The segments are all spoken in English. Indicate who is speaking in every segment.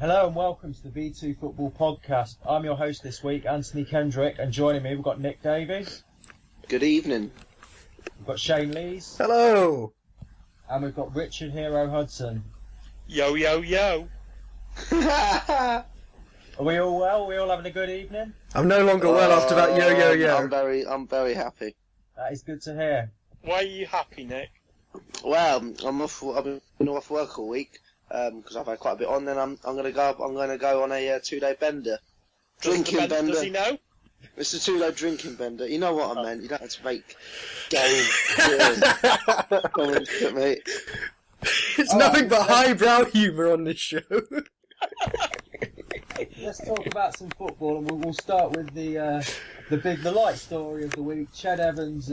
Speaker 1: Hello and welcome to the B2 Football Podcast. I'm your host this week, Anthony Kendrick, and joining me we've got Nick Davey.
Speaker 2: Good evening.
Speaker 1: We've got Shane Lees.
Speaker 3: Hello.
Speaker 1: And we've got Richard Hero Hudson.
Speaker 4: Yo, yo, yo.
Speaker 1: Are we all well? Are we all having a good evening?
Speaker 3: I'm no longer well after that yo, yo, yo.
Speaker 2: I'm very happy.
Speaker 1: That is good to hear.
Speaker 4: Why are you happy, Nick?
Speaker 2: Well, I've been off work all week because I've had quite a bit on. Then I'm going to go on a 2-day bender. Drinking bender.
Speaker 4: Does he know?
Speaker 2: It's a 2-day drinking bender. You know what I meant. You don't have to make game comments at me.
Speaker 3: It's nothing but highbrow humour on this show.
Speaker 1: Let's talk about some football, and we'll start with the light story of the week. Ched Evans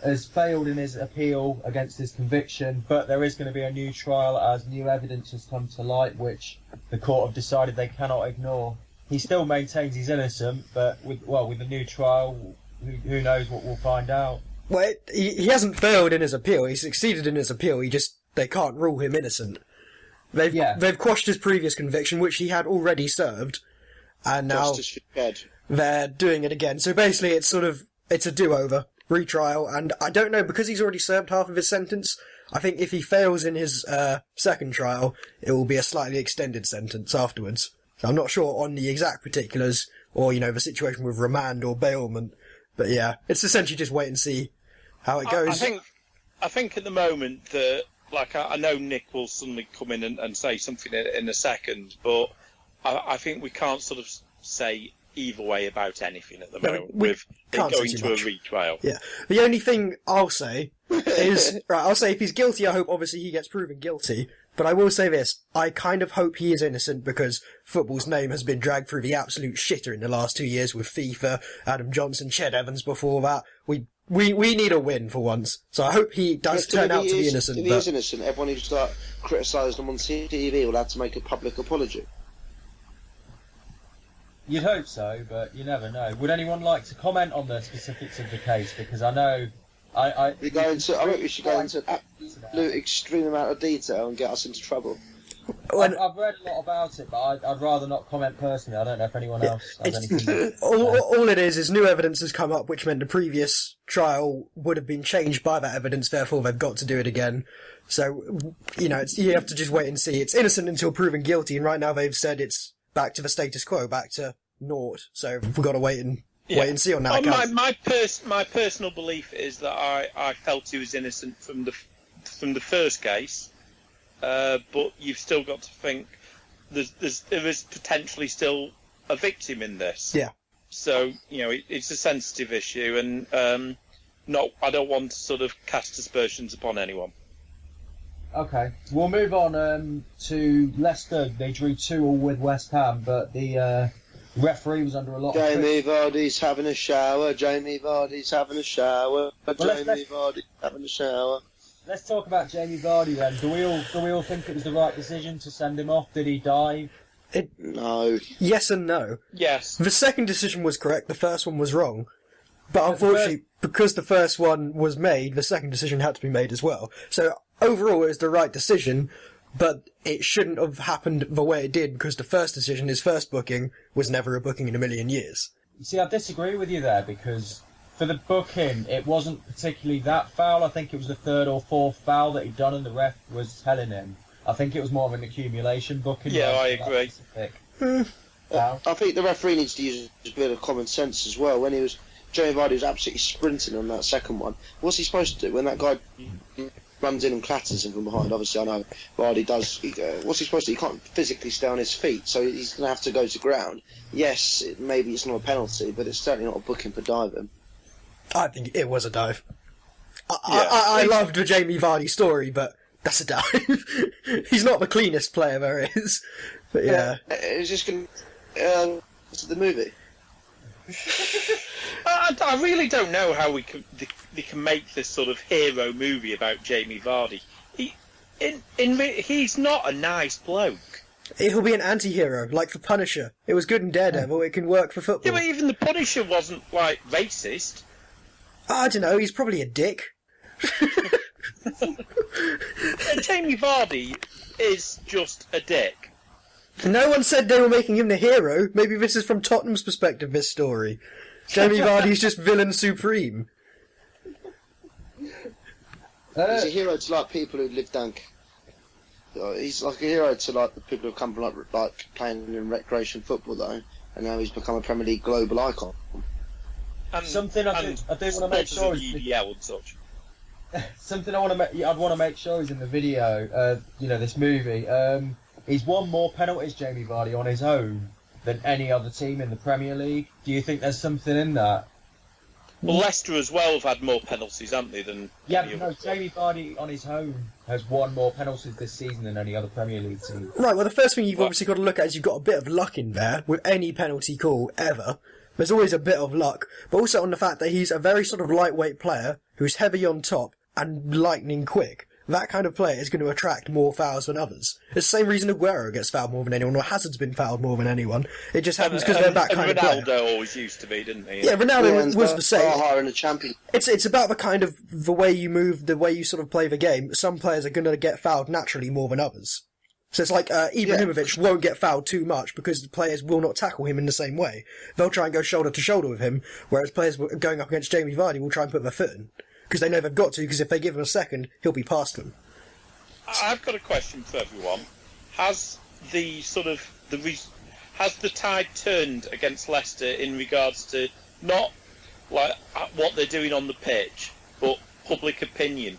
Speaker 1: has failed in his appeal against his conviction, but there is going to be a new trial as new evidence has come to light, which the court have decided they cannot ignore. He still maintains he's innocent, but with the new trial, who knows what we'll find out.
Speaker 3: Well, he hasn't failed in his appeal. He succeeded in his appeal. They can't rule him innocent. They've quashed his previous conviction, which he had already served, and now they're doing it again. So basically, it's a do-over, retrial, and I don't know, because he's already served half of his sentence. I think if he fails in his second trial, it will be a slightly extended sentence afterwards. So I'm not sure on the exact particulars, or the situation with remand or bailment. But yeah, it's essentially just wait and see how it goes.
Speaker 4: I think at the moment that, I know Nick will suddenly come in and say something in a second, but I think we can't sort of say either way about anything at the moment with it going to a retrial.
Speaker 3: Yeah. The only thing I'll say is, I'll say if he's guilty, I hope obviously he gets proven guilty. But I will say this, I kind of hope he is innocent because football's name has been dragged through the absolute shitter in the last 2 years with FIFA, Adam Johnson, Ched Evans before that. We need a win for once. So I hope he does turn out to be innocent.
Speaker 2: If he is innocent, everyone who start criticising him on TV will have to make a public apology.
Speaker 1: You'd hope so, but you never know. Would anyone like to comment on the specifics of the case? Because I know... I think
Speaker 2: we should go into absolute extreme amount of detail and get us into trouble.
Speaker 1: I've read a lot about it, but I'd rather not comment personally. I don't know if anyone else has anything.
Speaker 3: All it is new evidence has come up, which meant the previous trial would have been changed by that evidence, therefore they've got to do it again. So, you have to just wait and see. It's innocent until proven guilty, and right now they've said it's back to the status quo, back to naught. So we've got to wait and see on that.
Speaker 4: My personal belief is that I felt he was innocent from the first case, but you've still got to think there is potentially still a victim in this.
Speaker 3: Yeah.
Speaker 4: So it's a sensitive issue, and I don't want to sort of cast aspersions upon anyone.
Speaker 1: Okay, we'll move on to Leicester. They drew 2-2 with West Ham, but the referee was under a lot of...
Speaker 2: Jamie Vardy's having a shower. Vardy's having a shower.
Speaker 1: Let's talk about Jamie Vardy then. Do we all think it was the right decision to send him off? Did he dive?
Speaker 2: No.
Speaker 3: Yes and no.
Speaker 4: Yes.
Speaker 3: The second decision was correct, the first one was wrong. But unfortunately, because the first one was made, the second decision had to be made as well. So overall it was the right decision, but it shouldn't have happened the way it did because the first decision, his first booking, was never a booking in a million years.
Speaker 1: You see, I disagree with you there because for the booking, it wasn't particularly that foul. I think it was the third or fourth foul that he'd done and the ref was telling him. I think it was more of an accumulation booking.
Speaker 4: Yeah, I agree.
Speaker 2: I think the referee needs to use a bit of common sense as well. When Jamie Vardy was absolutely sprinting on that second one, what's he supposed to do when that guy runs in and clatters him from behind? Obviously, I know Vardy does. What's he supposed to do? He can't physically stay on his feet, so he's going to have to go to ground. Yes, maybe it's not a penalty, but it's certainly not a booking for diving.
Speaker 3: I think it was a dive. I loved the Jamie Vardy story, but that's a dive. He's not the cleanest player there is. But yeah.
Speaker 2: It's just going to... the movie.
Speaker 4: I really don't know how they can make this sort of hero movie about Jamie Vardy. He's not a nice bloke.
Speaker 3: He'll be an anti-hero, like the Punisher. It was good in Daredevil, it can work for football.
Speaker 4: Yeah, but even the Punisher wasn't, racist.
Speaker 3: I don't know, he's probably a dick.
Speaker 4: Jamie Vardy is just a dick.
Speaker 3: No one said they were making him the hero. Maybe this is from Tottenham's perspective, this story. Jamie Vardy's just villain supreme.
Speaker 2: He's a hero to like people who live down. He's like a hero to like the people who come from like playing in recreation football though, and now he's become a Premier League global icon.
Speaker 1: And, something I do want to make sure is
Speaker 4: UDL and such.
Speaker 1: Something I'd want to make sure is in the video. This movie. He's won more penalties, Jamie Vardy, on his own than any other team in the Premier League. Do you think there's something in that?
Speaker 4: Well, Leicester as well have had more penalties, haven't they, than...
Speaker 1: Yeah, but no, Jamie Vardy on his own has won more penalties this season than any other Premier League team.
Speaker 3: Right, well, the first thing you've obviously got to look at is you've got a bit of luck in there with any penalty call ever. There's always a bit of luck, but also on the fact that he's a very sort of lightweight player who's heavy on top and lightning quick. That kind of player is going to attract more fouls than others. It's the same reason Aguero gets fouled more than anyone, or Hazard's been fouled more than anyone. It just happens because they're that kind of player.
Speaker 4: Ronaldo always used to be, didn't he?
Speaker 3: Yeah, Ronaldo was the same.
Speaker 2: Higher in the champion.
Speaker 3: It's about the kind of the way you move, the way you sort of play the game. Some players are going to get fouled naturally more than others. So it's like Ibrahimovic won't get fouled too much because the players will not tackle him in the same way. They'll try and go shoulder to shoulder with him, whereas players going up against Jamie Vardy will try and put their foot in. Because they know they've got to, because if they give him a second, he'll be past them.
Speaker 4: I've got a question for everyone. Has the tide turned against Leicester in regards to not like what they're doing on the pitch, but public opinion?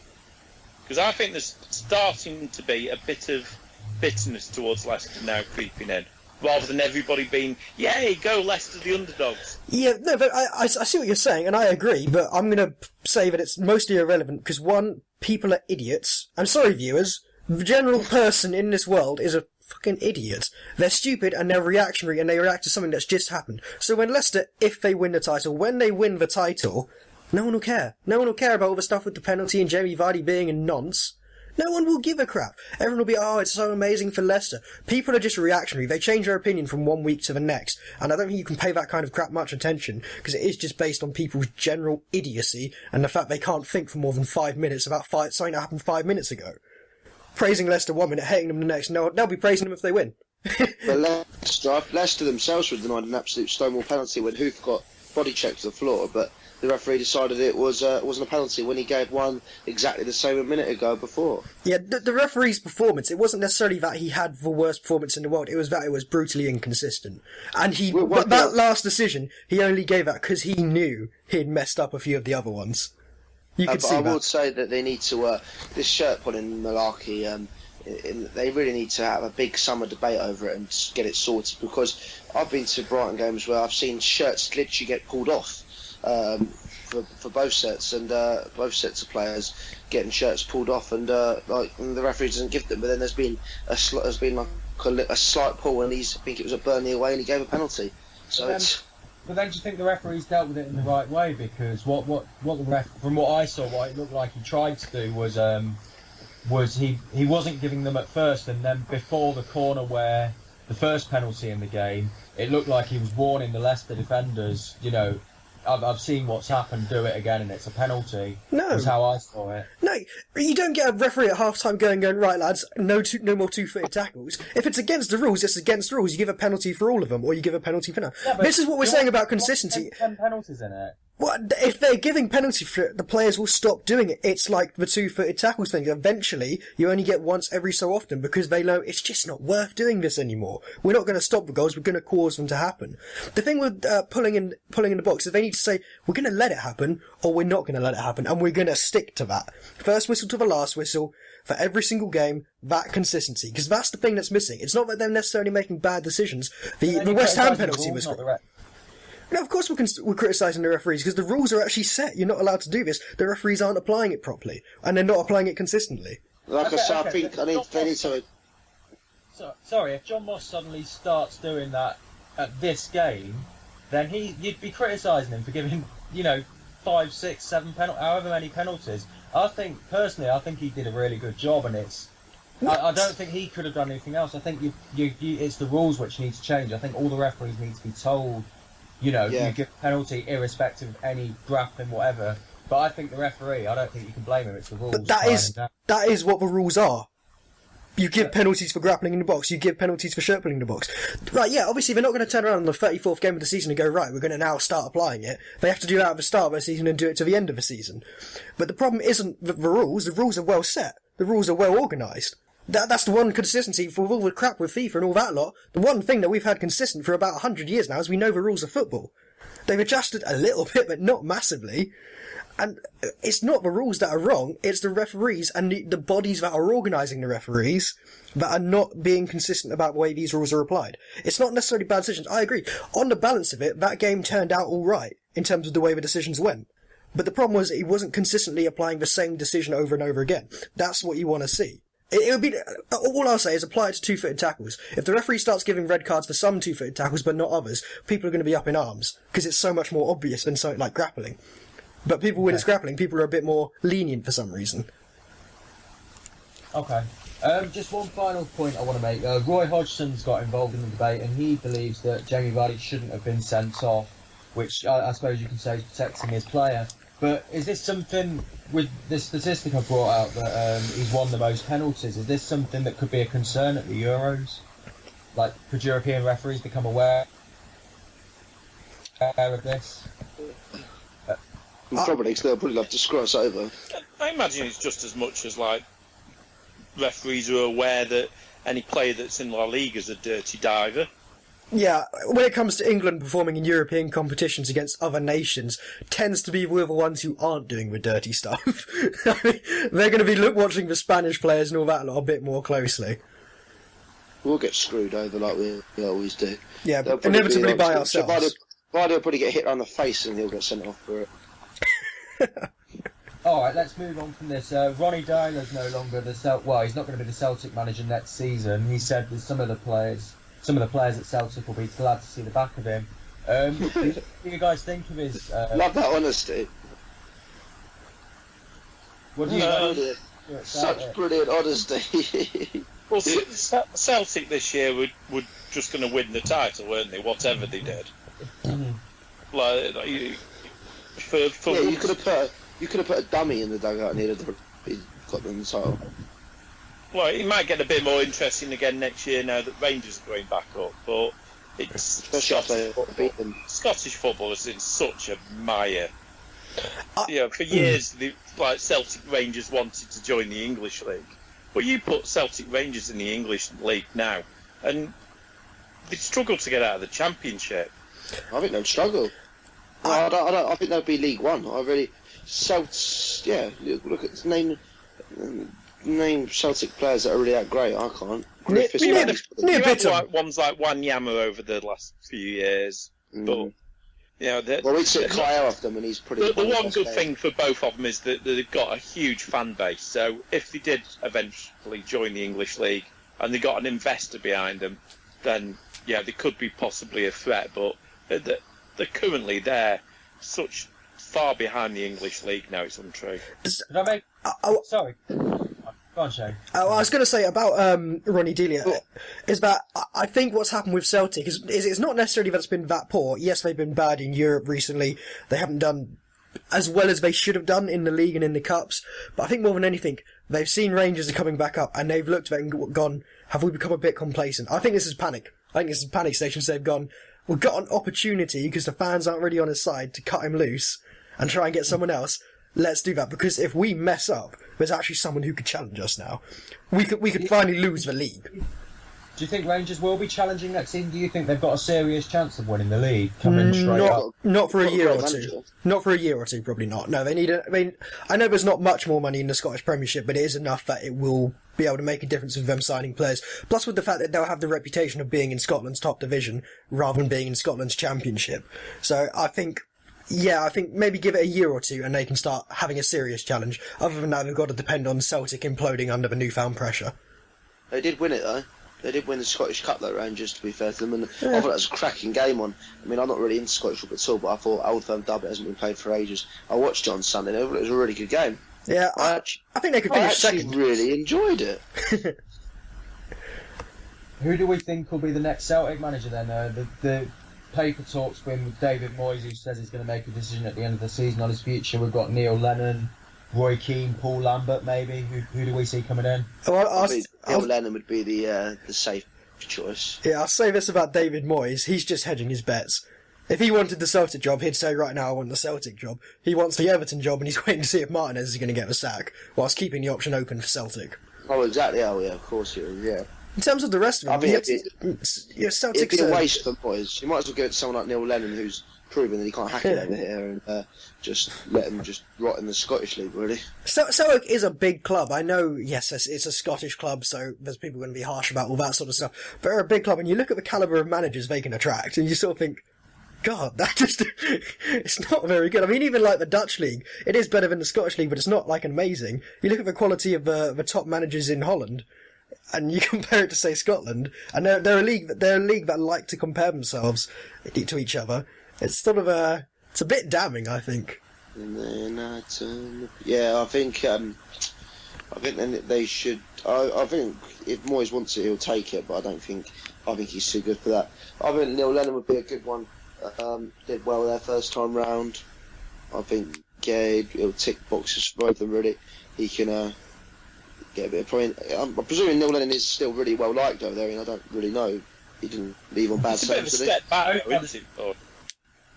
Speaker 4: Because I think there's starting to be a bit of bitterness towards Leicester now creeping in, rather than everybody being, yay, go Leicester, the underdogs.
Speaker 3: Yeah, no, but I see what you're saying, and I agree, but I'm going to say that it's mostly irrelevant, because one, people are idiots. I'm sorry, viewers. The general person in this world is a fucking idiot. They're stupid, and they're reactionary, and they react to something that's just happened. So when Leicester, if they win the title, when they win the title, no one will care. No one will care about all the stuff with the penalty and Jamie Vardy being a nonce. No one will give a crap. Everyone will be, oh, it's so amazing for Leicester. People are just reactionary. They change their opinion from one week to the next. And I don't think you can pay that kind of crap much attention, because it is just based on people's general idiocy and the fact they can't think for more than 5 minutes about something that happened 5 minutes ago. Praising Leicester 1 minute, hating them the next. No, they'll be praising them if they win.
Speaker 2: But Leicester themselves were denied an absolute stonewall penalty when Hoof got body checked to the floor, but the referee decided it wasn't a penalty when he gave one exactly the same a minute ago before.
Speaker 3: Yeah, the referee's performance, it wasn't necessarily that he had the worst performance in the world, it was that it was brutally inconsistent. And that last decision, he only gave that because he knew he'd messed up a few of the other ones. You could see that. I
Speaker 2: would say that they need to, this shirt pulling malarkey, they really need to have a big summer debate over it and get it sorted, because I've been to Brighton games where I've seen shirts literally get pulled off. For both sets, and both sets of players getting shirts pulled off, and the referee doesn't give them. But then there's been a slight pull, and I think it was at Burnley away, and he gave a penalty. So
Speaker 1: But then do you think the referees dealt with it in the right way? Because what the ref, from what I saw, what it looked like he tried to do was he wasn't giving them at first, and then before the corner where the first penalty in the game, it looked like he was warning the Leicester defenders, I've seen what's happened, do it again and it's a penalty.
Speaker 3: No.
Speaker 1: That's how I saw it.
Speaker 3: No, you don't get a referee at half-time going, right lads, no more two-footed tackles. If it's against the rules, it's against the rules. You give a penalty for all of them, or you give a penalty for none. Yeah, this is what we're saying about consistency.
Speaker 1: 10 penalties in it.
Speaker 3: Well, if they're giving penalty for it, the players will stop doing it. It's like the two-footed tackles thing. Eventually, you only get once every so often because they know it's just not worth doing this anymore. We're not going to stop the goals. We're going to cause them to happen. The thing with pulling in the box is they need to say, we're going to let it happen or we're not going to let it happen, and we're going to stick to that. First whistle to the last whistle for every single game, that consistency. Because that's the thing that's missing. It's not that they're necessarily making bad decisions. The West Ham penalty was... No, of course we're criticising the referees because the rules are actually set. You're not allowed to do this. The referees aren't applying it properly, and they're not applying it consistently.
Speaker 2: Like I said, I think they need to...
Speaker 1: Sorry, if Jon Moss suddenly starts doing that at this game, then you'd be criticising him for giving, 5, 6, 7 however many penalties. I think he did a really good job, and I don't think he could have done anything else. I think it's the rules which need to change. I think all the referees need to be told. You give a penalty irrespective of any grappling, whatever. But I think the referee, I don't think you can blame him. It's the rules.
Speaker 3: But that is what the rules are. You give penalties for grappling in the box, you give penalties for shirt pulling in the box. Right, yeah, obviously they're not going to turn around on the 34th game of the season and go, right, we're going to now start applying it. They have to do that at the start of the season and do it to the end of the season. But the problem isn't the rules are well set. The rules are well organised. That's the one consistency for all the crap with FIFA and all that lot. The one thing that we've had consistent for about 100 years now is we know the rules of football. They've adjusted a little bit, but not massively. And it's not the rules that are wrong, it's the referees and the bodies that are organising the referees that are not being consistent about the way these rules are applied. It's not necessarily bad decisions, I agree. On the balance of it, that game turned out alright, in terms of the way the decisions went. But the problem was he wasn't consistently applying the same decision over and over again. That's what you want to see. It would be, all I'll say is apply it to two-footed tackles. If the referee starts giving red cards for some two-footed tackles but not others, people are going to be up in arms, because it's so much more obvious than something like grappling. But people, when it's grappling, people are a bit more lenient for some reason.
Speaker 1: Okay. Just one final point I want to make. Roy Hodgson's got involved in the debate, and he believes that Jamie Vardy shouldn't have been sent off, which I suppose you can say is protecting his player. But is this something, with this statistic I brought out, that he's won the most penalties, is this something that could be a concern at the Euros? Like, could European referees become aware of this?
Speaker 2: Probably, because they'll probably love to screw us over.
Speaker 4: I imagine it's just as much as, like, referees are aware that any player that's in La Liga is a dirty diver.
Speaker 3: Yeah, when it comes to England performing in European competitions against other nations, tends to be with the ones who aren't doing the dirty stuff. I mean, they're going to be watching the Spanish players and all that lot a bit more closely.
Speaker 2: We'll get screwed over like we always do.
Speaker 3: Yeah, inevitably by ourselves.
Speaker 2: Vardy will probably get hit on the face and he'll get sent off for it.
Speaker 1: Alright, let's move on from this. Ronny Deila's no longer he's not going to be the Celtic manager next season. He said that some of the players at Celtic will be glad to see the back of him. What do you guys think of his...
Speaker 2: Love that honesty.
Speaker 1: What do you guys
Speaker 2: Such brilliant honesty.
Speaker 4: Well, Celtic this year were just going to win the title, weren't they? Whatever they did.
Speaker 2: You could have put a dummy in the dugout and he'd got them the title.
Speaker 4: Well, it might get a bit more interesting again next year now that Rangers are going back up, but it's Scottish football is in such a mire. For years, Celtic Rangers wanted to join the English League, but you put Celtic Rangers in the English League now, and they struggle to get out of the Championship.
Speaker 2: I think they'll struggle. I think they'll be League One. Look at the name Celtic players that are really that great. I can't.
Speaker 4: You had ones like Wanyama over the last few years, but
Speaker 2: we took Kyle off them, and he's pretty.
Speaker 4: The one good thing for both of them is that they've got a huge fan base. So if they did eventually join the English League and they got an investor behind them, then they could be possibly a threat. But they're currently such far behind the English League now. It's untrue.
Speaker 1: Sorry. Go on, Shane.
Speaker 3: I was going to say about Ronny Deila is that I think what's happened with Celtic is it's not necessarily that it's been that poor. Yes, they've been bad in Europe recently. They haven't done as well as they should have done in the league and in the cups. But I think more than anything, they've seen Rangers are coming back up and they've looked at it and gone, have we become a bit complacent? I think this is panic. I think this is panic stations. They've gone, we've got an opportunity because the fans aren't really on his side to cut him loose and try and get someone else. Let's do that, because if we mess up, there's actually someone who could challenge us now. We could finally lose the league.
Speaker 1: Do you think Rangers will be challenging next season? Do you think they've got a serious chance of winning the league? Coming straight up?
Speaker 3: Not for a year or two. Not for a year or two, probably not. No, they need I know there's not much more money in the Scottish Premiership, but it is enough that it will be able to make a difference with them signing players. Plus with the fact that they'll have the reputation of being in Scotland's top division rather than being in Scotland's Championship. So I think maybe give it a year or two and they can start having a serious challenge. Other than that, they've got to depend on Celtic imploding under the newfound pressure.
Speaker 2: They did win it, though. They did win the Scottish Cup, though, Rangers, to be fair to them. And I thought that was a cracking game on. I mean, I'm not really into Scottish football at all, but I thought Old Firm Derby hasn't been played for ages. I watched it on Sunday, and it was a really good game.
Speaker 3: Yeah, I think they could finish second.
Speaker 2: I really enjoyed it.
Speaker 1: Who do we think will be the next Celtic manager, then? The paper talks been with David Moyes, who says he's going to make a decision at the end of the season on his future. We've got Neil Lennon, Roy Keane, Paul Lambert, maybe. Who do we see coming in?
Speaker 2: I think Neil Lennon would be the safe choice.
Speaker 3: Yeah, I'll say this about David Moyes. He's just hedging his bets. If he wanted the Celtic job, he'd say right now I want the Celtic job. He wants the Everton job, and he's waiting to see if Martinez is going to get the sack, whilst keeping the option open for Celtic.
Speaker 2: Oh, exactly. Oh, yeah, of course he is, yeah.
Speaker 3: In terms of the rest of them,
Speaker 2: it'd be a waste for Moyes. You might as well give it to someone like Neil Lennon, who's proven that he can't hack it over here, and just let him just rot in the Scottish League, really.
Speaker 3: Celtic is a big club. I know, yes, it's a Scottish club, so there's people going to be harsh about all that sort of stuff. But they're a big club, and you look at the calibre of managers they can attract, and you sort of think, God, that just, it's not very good. I mean, even like the Dutch league, it is better than the Scottish league, but it's not like amazing. You look at the quality of the top managers in Holland, and you compare it to, say, Scotland, and they're a league that like to compare themselves to each other. It's sort of it's a bit damning, I think.
Speaker 2: And then, yeah, I think then they should. I think if Moyes wants it, he'll take it, but I think he's too good for that. I think Neil Lennon would be a good one. Did well their first time round. I think he'll tick boxes for both of them, really. He can get a bit of point. I'm presuming Neil Lennon is still really well liked over there, and I don't really know. He didn't leave on bad terms, did he?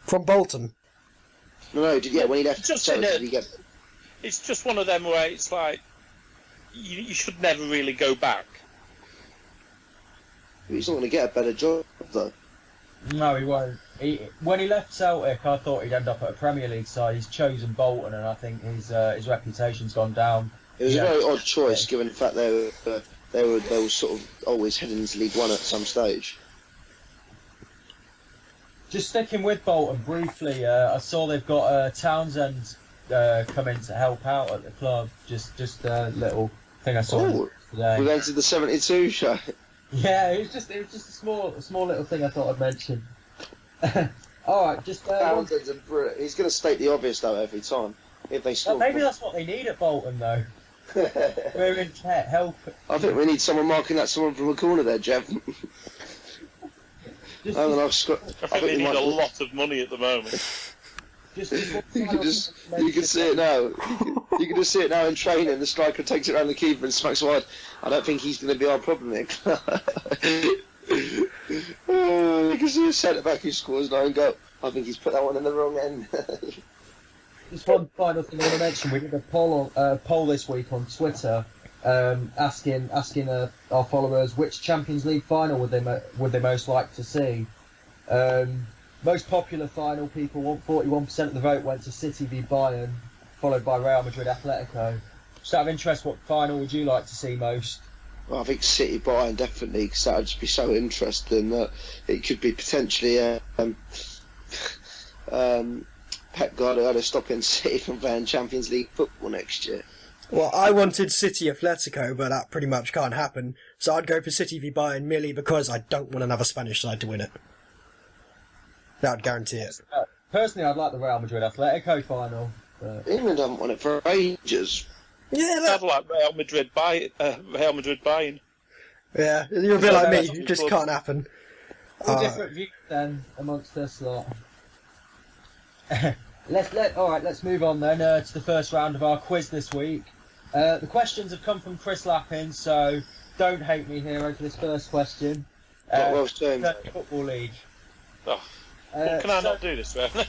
Speaker 3: From Bolton.
Speaker 2: No, when he left Celtic, did he get...
Speaker 4: It's just one of them where it's like, you should never really go back.
Speaker 2: He's not going to get a better job, though.
Speaker 1: No, he won't. When he left Celtic, I thought he'd end up at a Premier League side. He's chosen Bolton, and I think his reputation's gone down.
Speaker 2: It was a very odd choice, given the fact they were sort of always heading into League One at some stage.
Speaker 1: Just sticking with Bolton briefly, I saw they've got Townsend come in to help out at the club. Just a little thing I saw today.
Speaker 2: We went to the 72 show.
Speaker 1: Yeah, it was just a small little thing I thought I'd mention. All right, just
Speaker 2: Townsend's a Brit. He's going to state the obvious though every time. If they score,
Speaker 1: maybe that's what they need at Bolton though. We're in debt. Help.
Speaker 2: I think we need someone marking that someone from the corner there, Jeff.
Speaker 4: I think they need a lot of money at the moment.
Speaker 2: You can see it now. You can just see it now in training. The striker takes it around the keeper and smacks wide. I don't think he's going to be our problem, Nick. You can see a centre back who scores now and go, I think he's put that one in the wrong end.
Speaker 1: Just one final thing I want to mention. We did a poll this week on Twitter, asking our followers which Champions League final would they most like to see. Most popular final, people want 41% of the vote went to City v Bayern, followed by Real Madrid Atletico. Just out of interest, what final would you like to see most?
Speaker 2: Well, I think City Bayern definitely, because that would just be so interesting that it could be potentially Pep Guardiola stopping City from playing Champions League football next year.
Speaker 3: Well, I wanted City Atletico, but that pretty much can't happen. So I'd go for City v Bayern merely because I don't want another Spanish side to win it. That would guarantee it.
Speaker 1: Personally, I'd like the Real Madrid Atletico final. But...
Speaker 2: England haven't won it for ages.
Speaker 3: Yeah,
Speaker 4: I'd like Real Madrid Bayern.
Speaker 3: Yeah, you're a bit like me. It just can't happen.
Speaker 1: Different views then amongst us lot. Let's move on then to the first round of our quiz this week. The questions have come from Chris Lappin, so don't hate me here over this first question.
Speaker 2: Well done.
Speaker 1: Football League.
Speaker 4: Oh. Can I not do this, man?
Speaker 1: Well,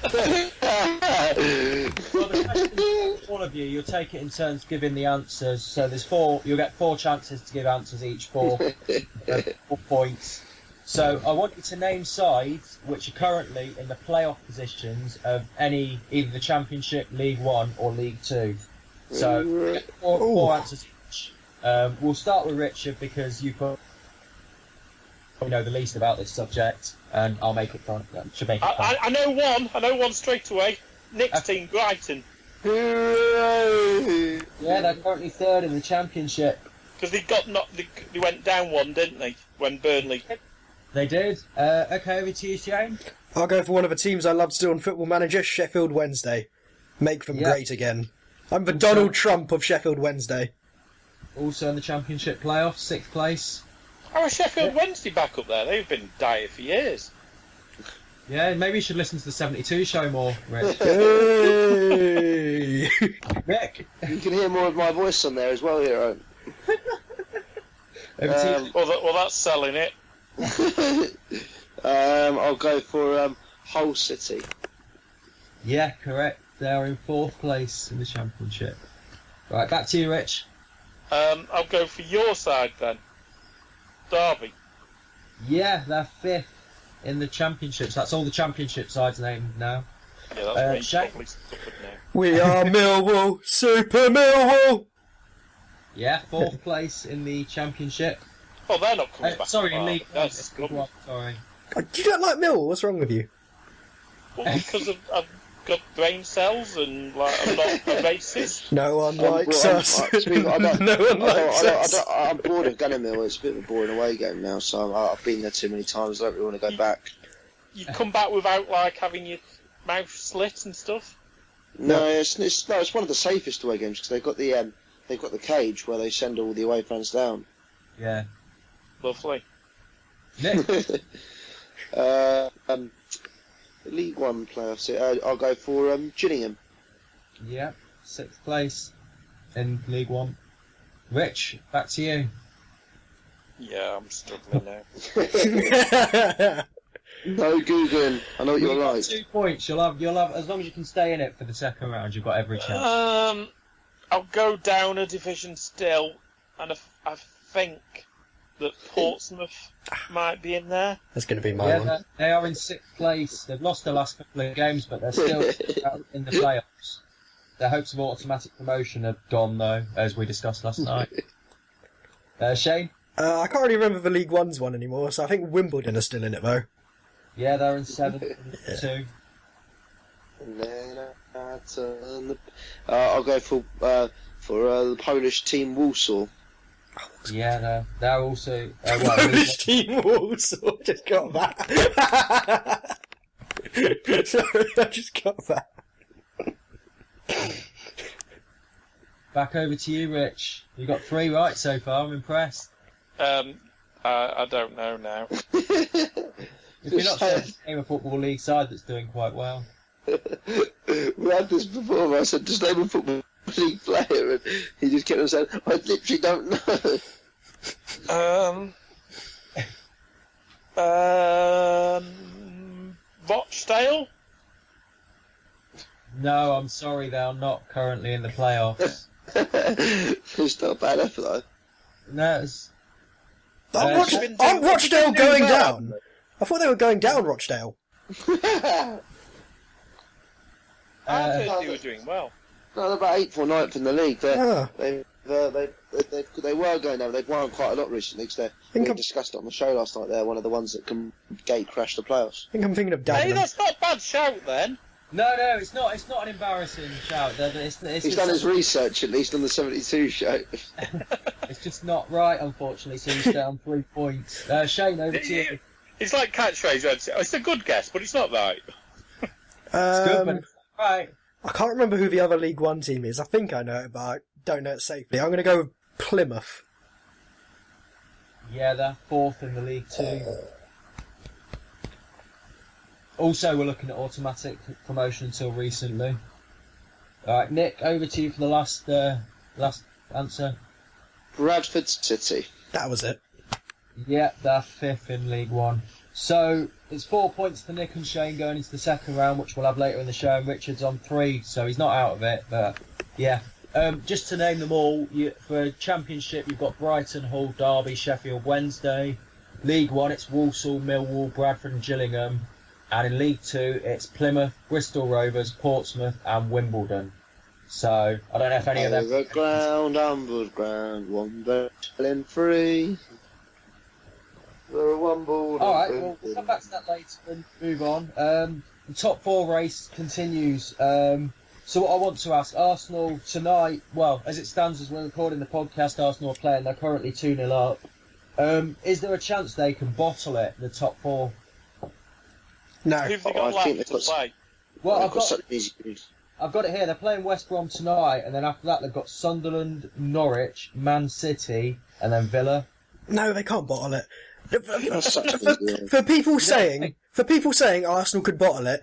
Speaker 1: the question, all of you'll take it in turns giving the answers. So there's you'll get 4 chances to give answers each, 4 points. So I want you to name sides which are currently in the playoff positions of either the Championship, League One, or League Two. So you get 4 answers each. We'll start with Richard because you probably know the least about this subject, and I'll make it fun.
Speaker 4: I know one straight away. Nick's team, Brighton.
Speaker 2: Hooray!
Speaker 1: Yeah, they're currently 3rd in the Championship.
Speaker 4: Because they went down one, didn't they? When Burnley.
Speaker 1: They did. Okay, over to you, Shane.
Speaker 3: I'll go for one of the teams I love still on Football Manager, Sheffield Wednesday. Make them great again. I'm the Donald Trump of Sheffield Wednesday.
Speaker 1: Also in the Championship playoffs, 6th place.
Speaker 4: How are Sheffield Wednesday back up there? They've been dire for years.
Speaker 1: Yeah, maybe you should listen to the 72 show more, Rich.
Speaker 3: Hey!
Speaker 1: Nick.
Speaker 2: You can hear more of my voice on there as well, Hero.
Speaker 4: Well, that's selling it.
Speaker 2: I'll go for Hull City.
Speaker 1: Yeah, correct. They're in 4th place in the Championship. Right, back to you, Rich.
Speaker 4: I'll go for your side then. Derby.
Speaker 1: Yeah, they're 5th in the Championships. That's all the Championship sides named now.
Speaker 4: Yeah, that's me
Speaker 1: Shane?
Speaker 4: probably stupid now.
Speaker 3: We are Millwall, Super Millwall!
Speaker 1: Yeah, 4th place in the Championship.
Speaker 4: Oh, they're not coming back.
Speaker 1: Sorry, in League One.
Speaker 4: That's
Speaker 1: Sorry.
Speaker 3: You don't like Millwall? What's wrong with you?
Speaker 4: Well, because I've got brain cells and I'm not a racist.
Speaker 3: No one likes us. No one likes us.
Speaker 2: I'm bored of Gunnermill. It's a bit of a boring away game now, so I've been there too many times. I don't really want to go back.
Speaker 4: You come back without having your mouth slit and stuff.
Speaker 2: No, it's one of the safest away games because they've got the cage where they send all the away fans down.
Speaker 1: Yeah.
Speaker 4: Lovely.
Speaker 1: Nick.
Speaker 2: League One playoffs. I'll go for Gillingham.
Speaker 1: Yeah, 6th place in League One. Rich, back to you.
Speaker 4: Yeah, I'm struggling now.
Speaker 2: No googling. I know what you're like.
Speaker 1: 2 points. You'll have as long as you can stay in it for the second round. You've got every chance.
Speaker 4: I'll go down a division still, and I think that Portsmouth might be in there.
Speaker 3: That's going to be my one.
Speaker 1: They are in 6th place. They've lost the last couple of games, but they're still in the playoffs. Their hopes of automatic promotion have gone, though, as we discussed last night. Shane?
Speaker 3: I can't really remember the League One's one anymore, so I think Wimbledon are still in it, though.
Speaker 1: Yeah, they're in 7th and 2.
Speaker 2: And then I'll go for the Polish team Warsaw.
Speaker 1: Yeah, they're also...
Speaker 3: Polish team Warsaw. Just got that. Sorry, I just got that.
Speaker 1: Back over to you, Rich. You got 3 right so far. I'm impressed.
Speaker 4: I don't know now.
Speaker 1: If you're not saying name a Football League side that's doing quite well.
Speaker 2: We had this before. I said, just name a Football League player, and he just kept on saying, I literally don't know.
Speaker 4: Rochdale?
Speaker 2: No,
Speaker 1: I'm sorry, they are not currently in the playoffs.
Speaker 2: It's not a bad effort, though.
Speaker 1: No, it's...
Speaker 3: Aren't Rochdale going down? I thought they were going down, Rochdale.
Speaker 4: I heard they were doing well.
Speaker 2: No, they're about 8th or 9th in the league. They were going down. They've won quite a lot recently because we discussed it on the show last night. They're one of the ones that can gate crash the playoffs.
Speaker 3: I think I'm thinking of Dagenham.
Speaker 4: Hey, that's not a bad shout then.
Speaker 1: No, it's not. It's not an embarrassing shout.
Speaker 2: He's done his research at least on the 72 show.
Speaker 1: It's just not right, unfortunately. So he's down 3 points. Shane, over to you.
Speaker 4: It's like catchphrase. It's a good guess, but it's not right.
Speaker 1: It's good, but it's not right.
Speaker 3: I can't remember who the other League One team is. I think I know it, but I don't know it safely. I'm going to go with Plymouth.
Speaker 1: Yeah, they're 4th in the League 2. Also, we're looking at automatic promotion until recently. Alright, Nick, over to you for the last answer.
Speaker 2: Bradford City.
Speaker 3: That was it.
Speaker 1: Yeah, they're 5th in League 1. So, it's 4 points for Nick and Shane going into the second round, which we'll have later in the show, and Richard's on 3, so he's not out of it, but yeah. Just to name them all, for Championship, you've got Brighton, Hull, Derby, Sheffield Wednesday. League 1, it's Walsall, Millwall, Bradford and Gillingham. And in League 2, it's Plymouth, Bristol Rovers, Portsmouth and Wimbledon. So, I don't know if any of them...
Speaker 2: Overground, underground, one battle in three.
Speaker 1: Alright, well, we'll come back to that later and move on. The top 4 race continues. So what I want to ask, Arsenal tonight, well, as it stands as we're recording the podcast, Arsenal are playing, they're currently 2-0 up. Is there a chance they can bottle it, the top 4?
Speaker 3: No.
Speaker 4: Who've they got left to play?
Speaker 1: Well, I've got it here. They're playing West Brom tonight, and then after that they've got Sunderland, Norwich, Man City, and then Villa.
Speaker 3: No, they can't bottle it. For people saying for people saying Arsenal could bottle it,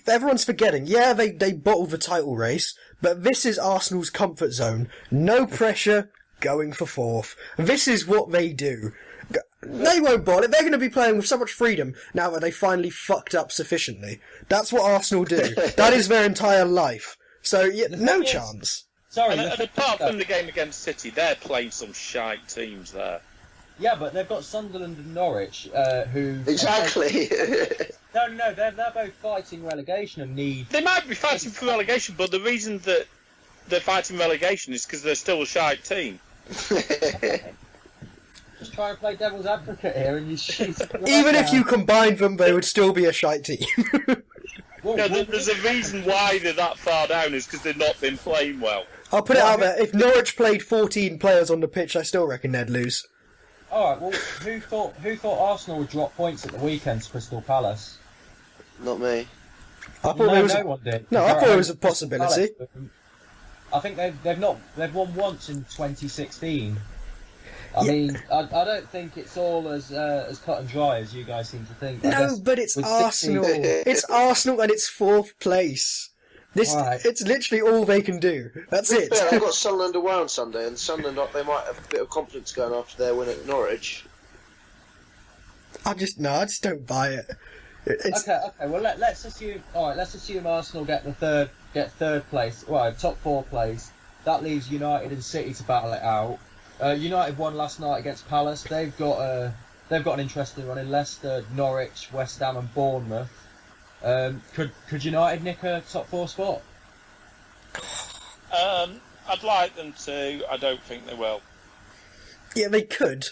Speaker 3: everyone's forgetting, yeah, they bottled the title race, but this is Arsenal's comfort zone. No pressure, going for fourth. This is what they do. They won't bottle it. They're going to be playing with so much freedom now that they finally fucked up sufficiently. That's what Arsenal do. That is their entire life. So, yeah, no chance.
Speaker 1: Sorry,
Speaker 4: and apart from the game against City, they're playing some shite teams there.
Speaker 1: Yeah, but they've got Sunderland and Norwich, who...
Speaker 2: Exactly.
Speaker 1: No, they're both fighting relegation and need...
Speaker 4: They might be fighting for relegation, but the reason that they're fighting relegation is because they're still a shite team.
Speaker 1: Just try and play devil's advocate here and you shoot...
Speaker 3: Even if you combined them, they would still be a shite team.
Speaker 4: No, there's a reason why they're that far down, is because they've not been playing well.
Speaker 3: I'll put it out there, if Norwich played 14 players on the pitch, I still reckon they'd lose.
Speaker 1: Alright, well, who thought Arsenal would drop points at the weekend to Crystal Palace?
Speaker 2: Not me.
Speaker 3: I thought it was
Speaker 1: no one did.
Speaker 3: No, I thought it was a possibility.
Speaker 1: I think they've won once in 2016. I mean, I don't think it's all as cut and dry as you guys seem to think.
Speaker 3: No, but it's Arsenal. It's Arsenal and it's fourth place. It's literally all they can do. That's it.
Speaker 2: Yeah, I've got Sunderland away on Sunday, and Sunderland, they might have a bit of confidence going after their win at Norwich.
Speaker 3: I just don't buy it.
Speaker 1: Okay. Well, let's assume. All right, let's assume Arsenal get third place. Right, top four place. That leaves United and City to battle it out. United won last night against Palace. They've got an interesting run in Leicester, Norwich, West Ham, and Bournemouth. Could United nick a top four spot?
Speaker 4: I'd like them to. I don't think they will.
Speaker 3: Yeah, they could.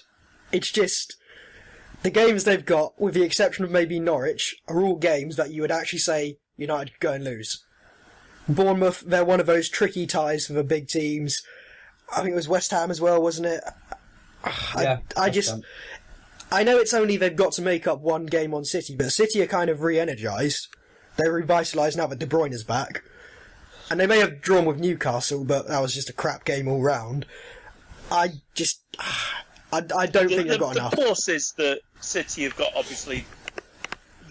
Speaker 3: It's just the games they've got, with the exception of maybe Norwich, are all games that you would actually say United could go and lose. Bournemouth, they're one of those tricky ties for the big teams. I think it was West Ham as well, wasn't it? I know it's only they've got to make up one game on City, but City are kind of re-energised. They're revitalised now that De Bruyne is back. And they may have drawn with Newcastle, but that was just a crap game all round. I don't think they've got enough.
Speaker 4: The plus is that City have got, obviously,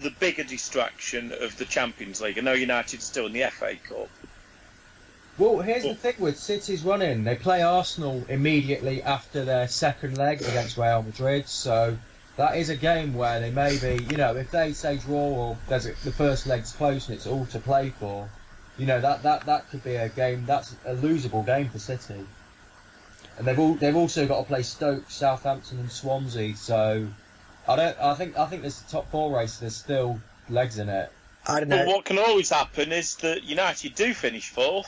Speaker 4: the bigger distraction of the Champions League. I know United's still in the FA Cup.
Speaker 1: Well, here's the thing with City's run-in. They play Arsenal immediately after their second leg against Real Madrid, so that is a game where they may be, if they say draw or the first leg's close and it's all to play for, that could be a game, that's a losable game for City. And they've also got to play Stoke, Southampton and Swansea, so I think there's a top four race, there's still legs in it.
Speaker 3: I don't know.
Speaker 4: But what can always happen is that United do finish fourth.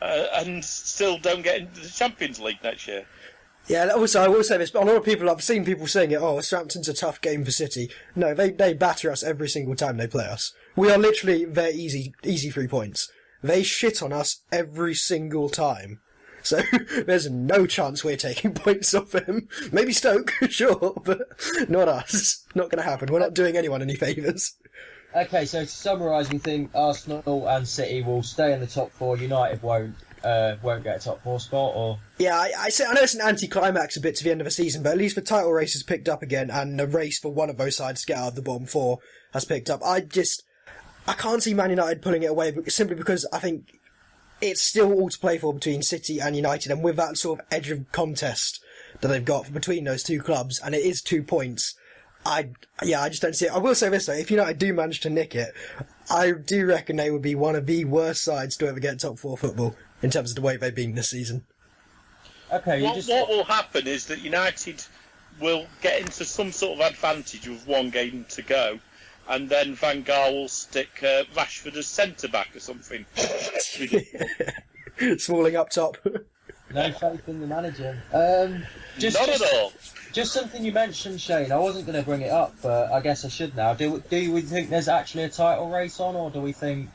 Speaker 4: And still don't get into the Champions League next year.
Speaker 3: Yeah, also I will say this, but a lot of people, I've seen people saying it, Southampton's a tough game for City. No, they batter us every single time they play us. We are literally their easy 3 points. They shit on us every single time. So there's no chance we're taking points off them. Maybe Stoke, sure, but not us. Not going to happen. We're not doing anyone any favours.
Speaker 1: Okay, so to summarise, we think Arsenal and City will stay in the top four. United won't get a top four spot, or
Speaker 3: yeah, I know it's an anti-climax a bit to the end of the season, but at least the title race has picked up again, and the race for one of those sides to get out of the bottom four has picked up. I can't see Man United pulling it away, simply because I think it's still all to play for between City and United, and with that sort of edge of contest that they've got between those two clubs, and it is 2 points. I just don't see it. I will say this though, if United do manage to nick it, I do reckon they would be one of the worst sides to ever get top four football in terms of the way they've been this season.
Speaker 1: Okay,
Speaker 4: what will happen is that United will get into some sort of advantage with one game to go, and then Van Gaal will stick Rashford as centre-back or something.
Speaker 3: Smalling up top.
Speaker 1: No faith in the manager.
Speaker 4: Not at all.
Speaker 1: Just something you mentioned, Shane. I wasn't going to bring it up, but I guess I should now. Do we think there's actually a title race on, or do we think?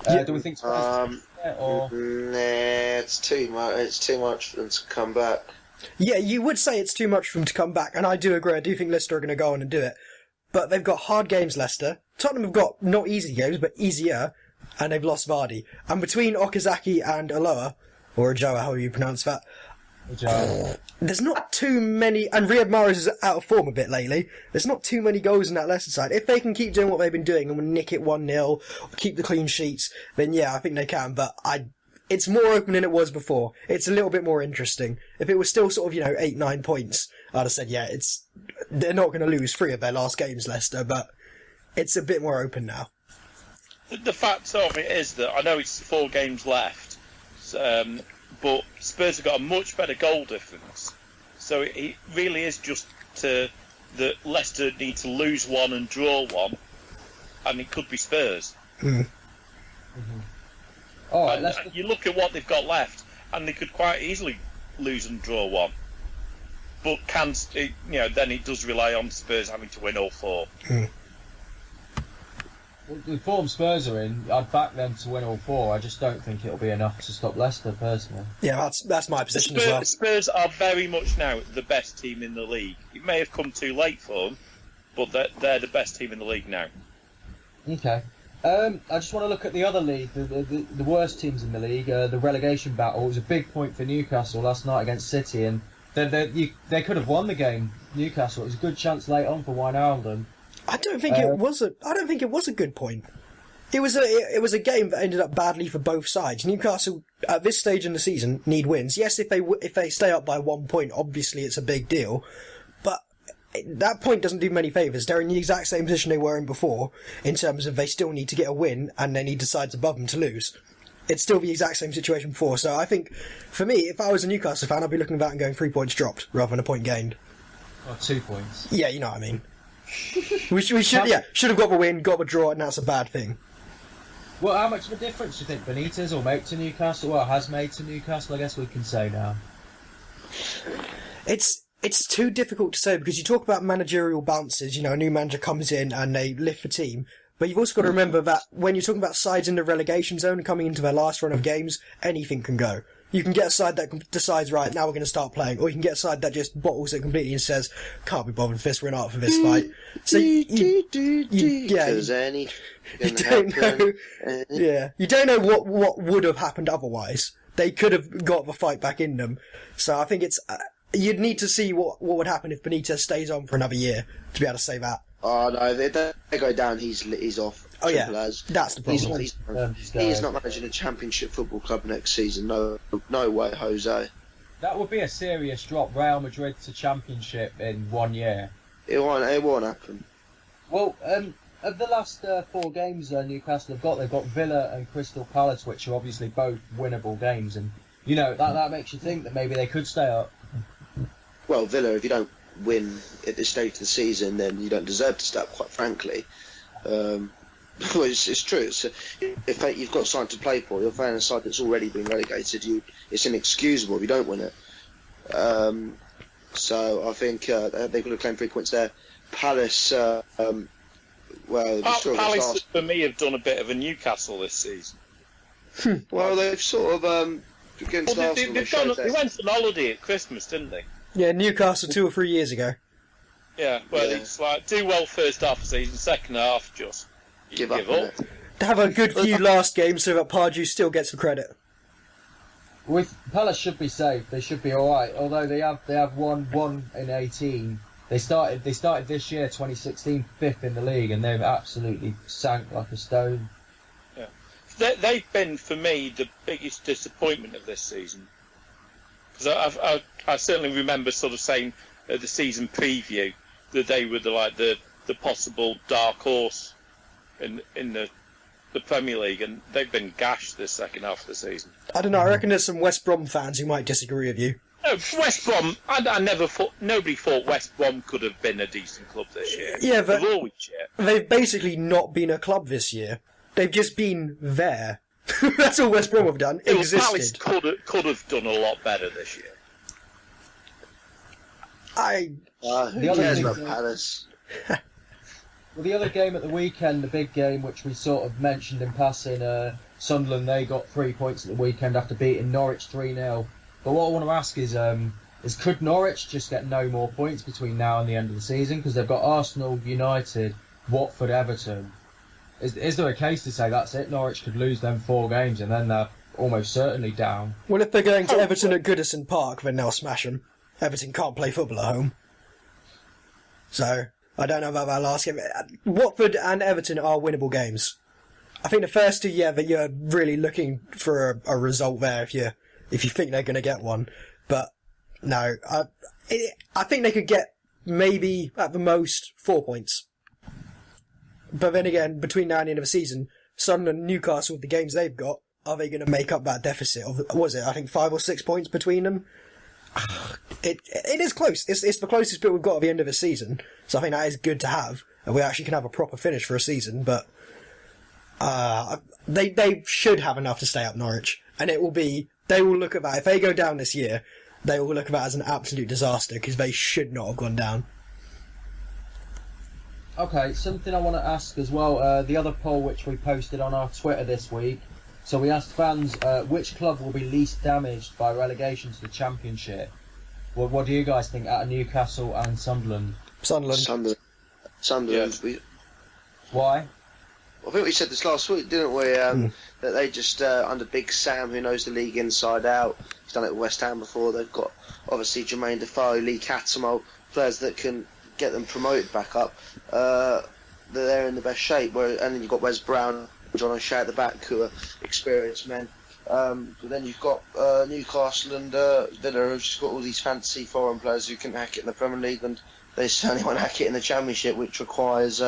Speaker 1: Do we think? Or
Speaker 2: nah, it's too much. It's too much for them to come back.
Speaker 3: Yeah, you would say it's too much for them to come back, and I do agree. I do think Leicester are going to go on and do it, but they've got hard games. Leicester, Tottenham have got not easy games, but easier, and they've lost Vardy. And between Okazaki and Aloha, or Ajoa, however you pronounce that, There's not too many, and Riyad Mahrez is out of form a bit lately. There's not too many goals in that Leicester side. If they can keep doing what they've been doing and nick it 1-0, or keep the clean sheets, then yeah, I think they can. But it's more open than it was before. It's a little bit more interesting. If it was still sort of 8-9 points, I'd have said yeah, they're not going to lose 3 of their last games, Leicester. But it's a bit more open now.
Speaker 4: The fact of it is that I know it's 4 games left. But Spurs have got a much better goal difference. So it really is just that Leicester need to lose 1 and draw 1, and it could be Spurs.
Speaker 3: Mm.
Speaker 1: Mm-hmm. All right,
Speaker 4: you look at what they've got left, and they could quite easily lose and draw 1. But then it does rely on Spurs having to win all 4.
Speaker 3: Mm.
Speaker 1: The form Spurs are in, I'd back them to win all 4. I just don't think it'll be enough to stop Leicester, personally.
Speaker 3: Yeah, that's my position as well.
Speaker 4: Spurs are very much now the best team in the league. It may have come too late for them, but they're the best team in the league now.
Speaker 1: Okay. I just want to look at the other league, the worst teams in the league, the relegation battle. It was a big point for Newcastle last night against City, and they could have won the game, Newcastle. It was a good chance late on for Wijnaldum.
Speaker 3: I don't think it was a good point. It was a game that ended up badly for both sides. Newcastle at this stage in the season need wins. Yes, if they stay up by 1 point, obviously it's a big deal. But that point doesn't do many favours. They're in the exact same position they were in before, in terms of they still need to get a win and they need the sides above them to lose. It's still the exact same situation before. So I think, for me, if I was a Newcastle fan, I'd be looking at that and going 3 points dropped rather than a point gained.
Speaker 1: Or 2 points.
Speaker 3: Yeah, you know what I mean. we should have got the win, got the draw, and that's a bad thing.
Speaker 1: Well, how much of a difference do you think Benitez will make to Newcastle? Well, has made to Newcastle, I guess we can say now.
Speaker 3: It's too difficult to say because you talk about managerial bounces. A new manager comes in and they lift the team. But you've also got to remember that when you're talking about sides in the relegation zone coming into their last run of games, anything can go. You can get a side that decides, right, now we're going to start playing, or you can get a side that just bottles it completely and says, can't be bothered for this, we're not up for this fight. So you don't know. Yeah, you don't know what would have happened otherwise. They could have got the fight back in them. So I think it's you'd need to see what would happen if Benitez stays on for another year to be able to say that.
Speaker 2: Oh no, if they go down, he's off.
Speaker 3: Oh yeah, that's the problem.
Speaker 2: He's not managing a championship football club next season. No way, Jose.
Speaker 1: That would be a serious drop. Real Madrid to championship in 1 year.
Speaker 2: It won't happen.
Speaker 1: Well, of the last 4 games Newcastle they've got Villa and Crystal Palace, which are obviously both winnable games, and that makes you think that maybe they could stay up.
Speaker 2: Well, Villa, if you don't win at this stage of the season, then you don't deserve to stay up, quite frankly. Well, it's true. If you've got something to play for, you're playing a side that's already been relegated. It's inexcusable if you don't win it. So I think they've got to claim 3 points there. Palace,
Speaker 4: Palace for me have done a bit of a Newcastle this season.
Speaker 2: Well, they've sort of against Arsenal.
Speaker 4: They went on holiday at Christmas, didn't they?
Speaker 3: Yeah, Newcastle 2 or 3 years ago.
Speaker 4: Yeah, well, it's like do well first half of the season, second half just give up.
Speaker 3: To have a good few last games so that Pardew still gets the credit.
Speaker 1: With Palace should be safe. They should be all right. Although they have won in 18. They started this year 2016 5th in the league, and they've absolutely sank like a stone.
Speaker 4: Yeah, they've been for me the biggest disappointment of this season. Because I certainly remember sort of saying at the season preview that they were the possible dark horse in the Premier League, and they've been gashed this second half of the season.
Speaker 3: I don't know. I reckon there's some West Brom fans who might disagree with you.
Speaker 4: No, West Brom. Nobody thought West Brom could have been a decent club this year.
Speaker 3: Yeah, but they've basically not been a club this year. They've just been there. That's all West Brom have done.
Speaker 4: Palace could have done a lot better this year.
Speaker 2: Who cares about Palace?
Speaker 1: Well, the other game at the weekend, the big game, which we sort of mentioned in passing, Sunderland, they got 3 points at the weekend after beating Norwich 3-0. But what I want to ask is could Norwich just get no more points between now and the end of the season? Because they've got Arsenal, United, Watford, Everton. Is there a case to say that's it? Norwich could lose them 4 games and then almost certainly down.
Speaker 3: Well, if they're going to Everton at Goodison Park, then they'll smash them. Everton can't play football at home. So, I don't know about that last game. Watford and Everton are winnable games. I think the first two, that you're really looking for a result there if you think they're going to get one. But, no, I think they could get maybe, at the most, 4 points. But then again, between now and the end of the season, Sunderland and Newcastle, the games they've got, are they going to make up that deficit of, was it, I think 5 or 6 points between them? It is close. It's the closest bit we've got at the end of the season. So I think that is good to have. And we actually can have a proper finish for a season, but they should have enough to stay up Norwich. And they will look at that. If they go down this year, they will look at that as an absolute disaster because they should not have gone down.
Speaker 1: Okay, something I want to ask as well. The other poll which we posted on our Twitter this week. So we asked fans which club will be least damaged by relegation to the Championship. Well, what do you guys think out of Newcastle and Sunderland?
Speaker 2: Sunderland.
Speaker 4: Yeah.
Speaker 1: Why?
Speaker 2: I think we said this last week, didn't we? That they just, under Big Sam, who knows the league inside out, he's done it with West Ham before, they've got, obviously, Jermaine Defoe, Lee Cattermole, players that can get them promoted back up. They're in the best shape. And then you've got Wes Brown, John O'Shea at the back, who are experienced men. But then you've got Newcastle and Villa, who've just got all these fancy foreign players who can hack it in the Premier League, and they certainly won't hack it in the Championship, which requires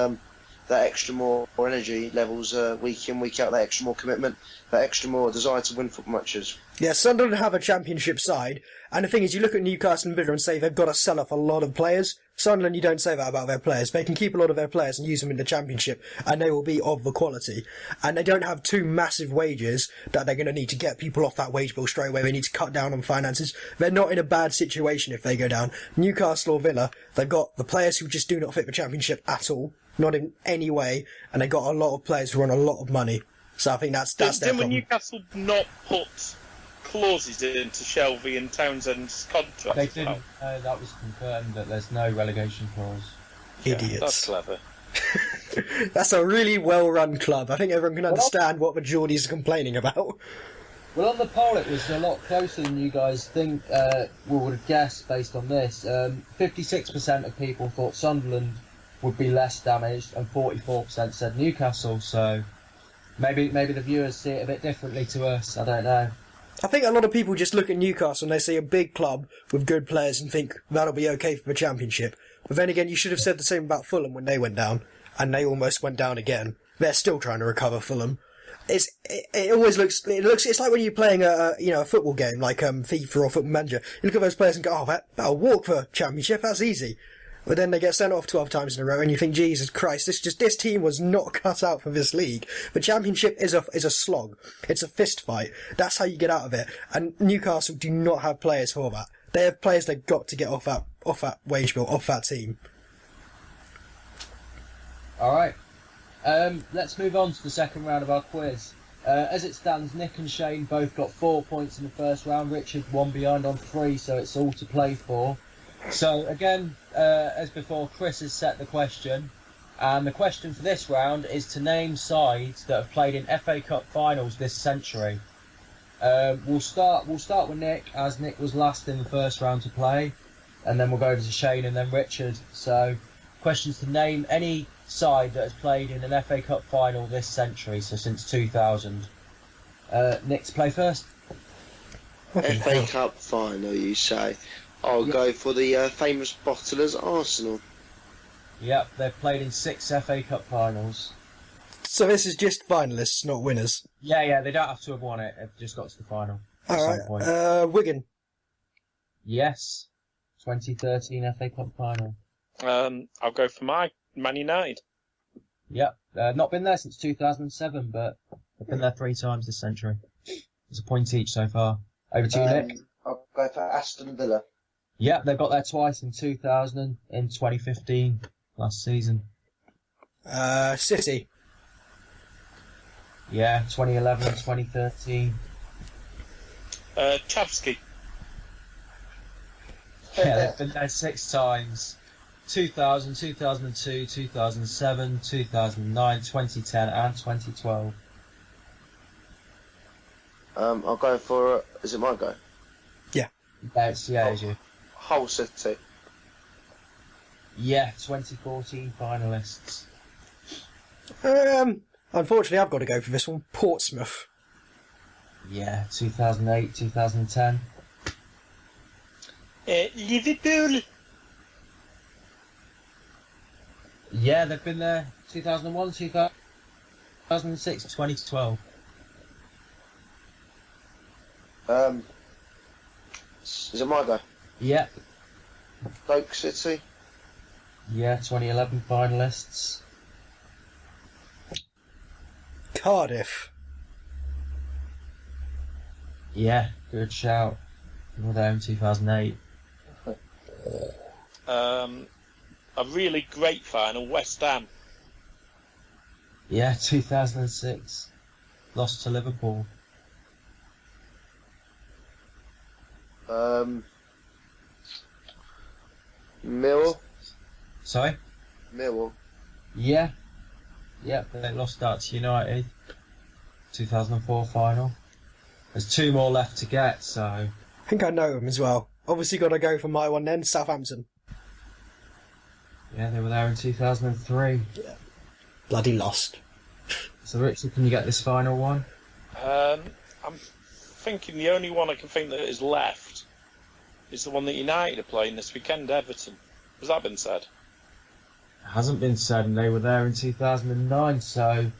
Speaker 2: that extra more energy levels week in, week out, that extra more commitment, that extra more desire to win football matches.
Speaker 3: Yeah, Sunderland have a Championship side, and the thing is, you look at Newcastle and Villa and say they've got to sell off a lot of players. Sunderland, you don't say that about their players. They can keep a lot of their players and use them in the Championship, and they will be of the quality. And they don't have two massive wages that they're going to need to get people off that wage bill straight away. They need to cut down on finances. They're not in a bad situation if they go down. Newcastle or Villa, they've got the players who just do not fit the Championship at all, not in any way, and they've got a lot of players who are on a lot of money. So I think that's their problem.
Speaker 4: Didn't Newcastle not put clauses into Shelby and Townsend's contract?
Speaker 1: They didn't. That was confirmed that there's no relegation clause.
Speaker 3: Idiots.
Speaker 4: Yeah, that's clever.
Speaker 3: That's a really well-run club. I think everyone can understand what the Geordies are complaining about.
Speaker 1: Well, on the poll, it was a lot closer than you guys think. We would have guessed based on this. 56% of people thought Sunderland would be less damaged, and 44% said Newcastle. So maybe the viewers see it a bit differently to us. I don't know.
Speaker 3: I think a lot of people just look at Newcastle and they see a big club with good players and think that'll be okay for the Championship. But then again, you should have said the same about Fulham when they went down, and they almost went down again. They're still trying to recover, Fulham. It always looks. It's like when you're playing a football game like FIFA or Football Manager. You look at those players and go, "Oh, that'll walk for Championship. That's easy." But then they get sent off 12 times in a row, and you think, Jesus Christ, this team was not cut out for this league. The Championship is a slog. It's a fist fight. That's how you get out of it. And Newcastle do not have players for that. They have players they've got to get off that wage bill, off that team.
Speaker 1: All right. Let's move on to the second round of our quiz. As it stands, Nick and Shane both got 4 points in the first round. Richard one behind on 3, so it's all to play for. So again, as before, Chris has set the question, and the question for this round is to name sides that have played in FA Cup finals this century. We'll start with Nick, as Nick was last in the first round to play, and then we'll go over to Shane and then Richard. So, questions to name any side that has played in an FA Cup final this century, so since 2000. Nick to play first.
Speaker 2: FA Cup final, you say? I'll go for the famous bottlers, Arsenal.
Speaker 1: Yep, they've played in 6 FA Cup finals.
Speaker 3: So this is just finalists, not winners?
Speaker 1: Yeah, they don't have to have won it. They've just got to the final.
Speaker 3: Alright, Wigan.
Speaker 1: Yes, 2013 FA Cup final.
Speaker 4: I'll go for Man United.
Speaker 1: Yep, not been there since 2007, but they've been there 3 times this century. There's a point each so far. Over to you, Nick.
Speaker 2: I'll go for Aston Villa.
Speaker 1: Yep, they've got there twice in 2000 and in 2015, last season.
Speaker 3: City.
Speaker 1: Yeah, 2011 and 2013.
Speaker 4: Chapsky.
Speaker 1: Yeah, they've been there 6 times. 2000, 2002, 2007, 2009, 2010 and 2012.
Speaker 2: I'll go for... Is it my go?
Speaker 3: Yeah.
Speaker 1: It's you.
Speaker 2: Hull City.
Speaker 1: Yeah, 2014 finalists.
Speaker 3: Unfortunately, I've got to go for this one. Portsmouth.
Speaker 1: Yeah, 2008, 2010.
Speaker 4: Liverpool.
Speaker 1: Yeah, they've been there 2001, 2006, 2012.
Speaker 2: Is it my go?
Speaker 1: Yeah.
Speaker 2: Stoke City.
Speaker 1: Yeah, 2011 finalists.
Speaker 3: Cardiff.
Speaker 1: Yeah, good shout. We were there in 2008.
Speaker 4: A really great final, West Ham.
Speaker 1: Yeah, 2006. Lost to Liverpool.
Speaker 2: Millwall.
Speaker 1: Sorry?
Speaker 2: Millwall.
Speaker 1: Yeah. Yeah, they lost out to United. 2004 final. There's 2 more left to get, so...
Speaker 3: I think I know them as well. Obviously got to go for my one then, Southampton.
Speaker 1: Yeah, they were there in 2003.
Speaker 3: Yeah. Bloody lost.
Speaker 1: So, Richard, can you get this final one?
Speaker 4: I'm thinking the only one I can think that is left is the one that United are playing this weekend, Everton. Has that been said?
Speaker 1: It hasn't been said, and they were there in 2009, so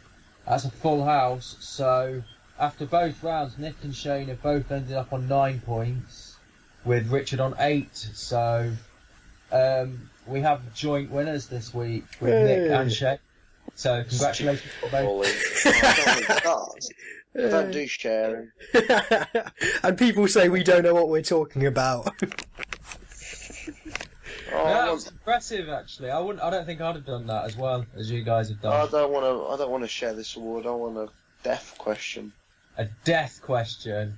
Speaker 1: that's a full house. So, after both rounds, Nick and Shane have both ended up on 9 points, with Richard on 8. So, we have joint winners this week with Nick and Shane. So, congratulations to both.
Speaker 2: I don't do sharing.
Speaker 3: And people say we don't know what we're talking about.
Speaker 1: That was impressive, actually. I don't think I'd have done that as well as you guys have done.
Speaker 2: I don't want to share this award. I want a death question.
Speaker 1: A death question.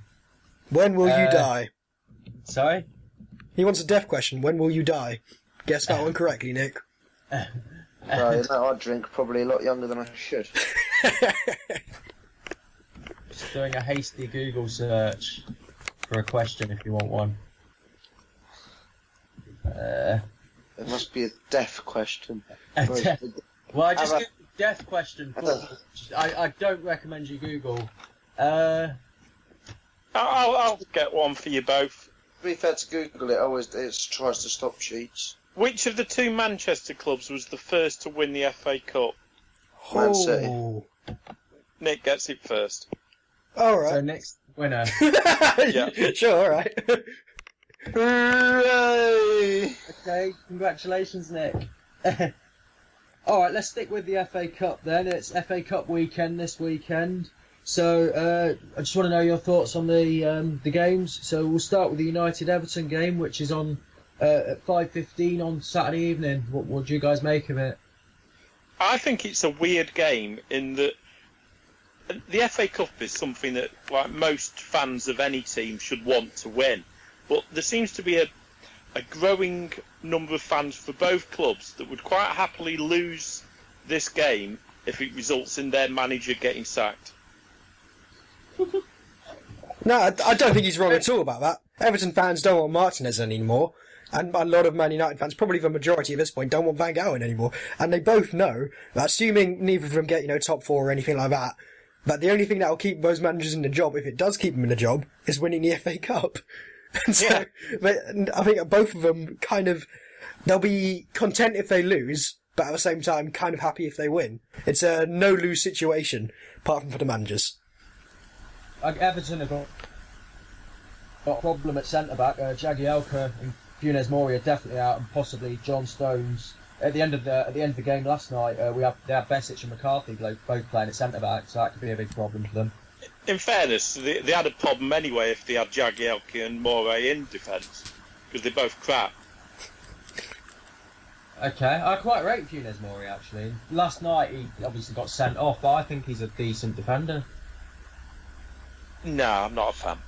Speaker 3: When will you die?
Speaker 1: Sorry?
Speaker 3: He wants a death question. When will you die? Guess that one correctly, Nick.
Speaker 2: I drink probably a lot younger than I should.
Speaker 1: Just doing a hasty Google search for a question if you want one.
Speaker 2: There must be a death question.
Speaker 1: Well, I just Googled death question. I don't recommend you Google.
Speaker 4: I'll get one for you both.
Speaker 2: To be fair to Google, it tries to stop cheats.
Speaker 4: Which of the 2 Manchester clubs was the first to win the FA Cup?
Speaker 2: Man City.
Speaker 4: Nick gets it first.
Speaker 3: All right.
Speaker 1: So next winner.
Speaker 4: Yeah.
Speaker 3: Sure, all right.
Speaker 2: Hooray!
Speaker 1: Okay, congratulations, Nick. All right, let's stick with the FA Cup then. It's FA Cup weekend this weekend. So I just want to know your thoughts on the games. So we'll start with the United Everton game, which is on at 5:15 on Saturday evening. What do you guys make of it?
Speaker 4: I think it's a weird game in that the FA Cup is something that like most fans of any team should want to win. But there seems to be a growing number of fans for both clubs that would quite happily lose this game if it results in their manager getting sacked.
Speaker 3: No, I don't think he's wrong at all about that. Everton fans don't want Martinez anymore, and a lot of Man United fans, probably the majority at this point, don't want Van Gaal anymore. And they both know that, assuming neither of them get, top 4 or anything like that, that the only thing that will keep those managers in the job, if it does keep them in the job, is winning the FA Cup. And so, I think both of them they'll be content if they lose, but at the same time kind of happy if they win. It's a no-lose situation, apart from for the managers.
Speaker 1: Everton have got a problem at centre-back. Jagielka and Funes Mori are definitely out, and possibly John Stones. At the end of the game last night, they had Besic and McCarthy both playing at centre-back, so that could be a big problem for them.
Speaker 4: In fairness, they had a problem anyway if they had Jagielka and Moray in defence, because they're both crap.
Speaker 1: Okay, I quite rate Funes Mori actually. Last night he obviously got sent off, but I think he's a decent defender.
Speaker 4: No, I'm not a fan.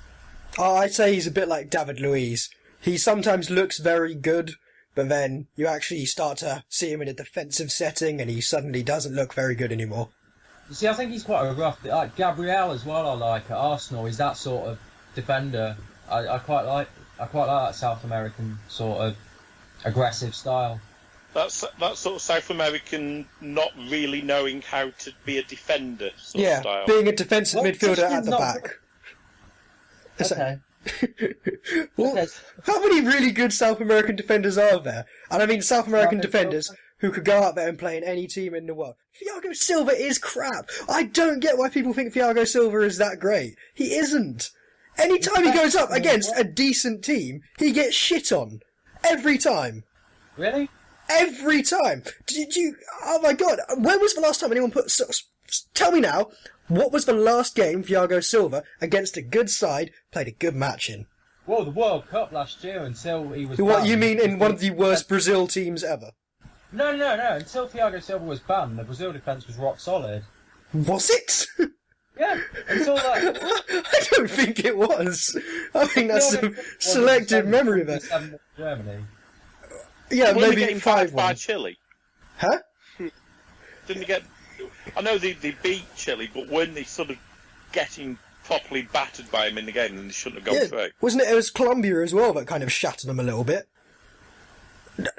Speaker 3: I'd say he's a bit like David Luiz. He sometimes looks very good, but then you actually start to see him in a defensive setting and he suddenly doesn't look very good anymore.
Speaker 1: See, I think he's quite a rough. Like Gabriel as well. I like at Arsenal. He's that sort of defender. I quite like that South American sort of aggressive style.
Speaker 4: That's sort of South American, not really knowing how to be a defender sort of style.
Speaker 3: Being a defensive midfielder at the back.
Speaker 1: Okay.
Speaker 3: Well, how many really good South American defenders are there? And I mean South American defenders who could go out there and play in any team in the world. Thiago Silva is crap. I don't get why people think Thiago Silva is that great. He isn't. Anytime he goes up against a decent team, he gets shit on. Every time.
Speaker 1: Really?
Speaker 3: Every time. Did you... Oh my god. When was the last time anyone put... Tell me now, what was the last game Thiago Silva, against a good side, played a good match in?
Speaker 1: Well, the World Cup last year until he was
Speaker 3: What,
Speaker 1: banned.
Speaker 3: you mean in one of the worst Brazil teams ever?
Speaker 1: No. Until Thiago Silva was banned, the Brazil defence was rock solid.
Speaker 3: Was it?
Speaker 1: Yeah, until that.
Speaker 3: I don't think it was. I think that's some selective memory of it.
Speaker 1: Germany.
Speaker 3: Yeah,
Speaker 4: Were
Speaker 3: maybe
Speaker 4: they 5-1 by
Speaker 3: 5-1.
Speaker 4: Chile?
Speaker 3: Huh?
Speaker 4: Didn't they get... I know they beat Chile, but weren't they sort of getting properly battered by him in the game and they shouldn't have gone through?
Speaker 3: Wasn't it? It was Colombia as well that kind of shattered them a little bit.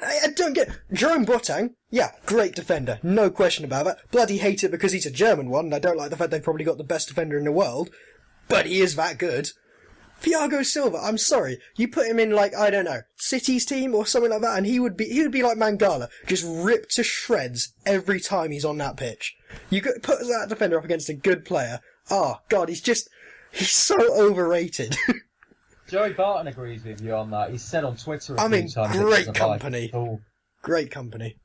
Speaker 3: I don't get... Jerome Boateng, yeah, great defender, no question about that. Bloody hate it because he's a German one, and I don't like the fact they've probably got the best defender in the world, but he is that good. Thiago Silva, I'm sorry, you put him in, like, I don't know, City's team or something like that, and he would be like Mangala, just ripped to shreds every time he's on that pitch. You could put that defender up against a good player. Oh, God, he's so overrated.
Speaker 1: Joey Barton agrees with you on that. He's said on Twitter a few times.
Speaker 3: Great company. Great company.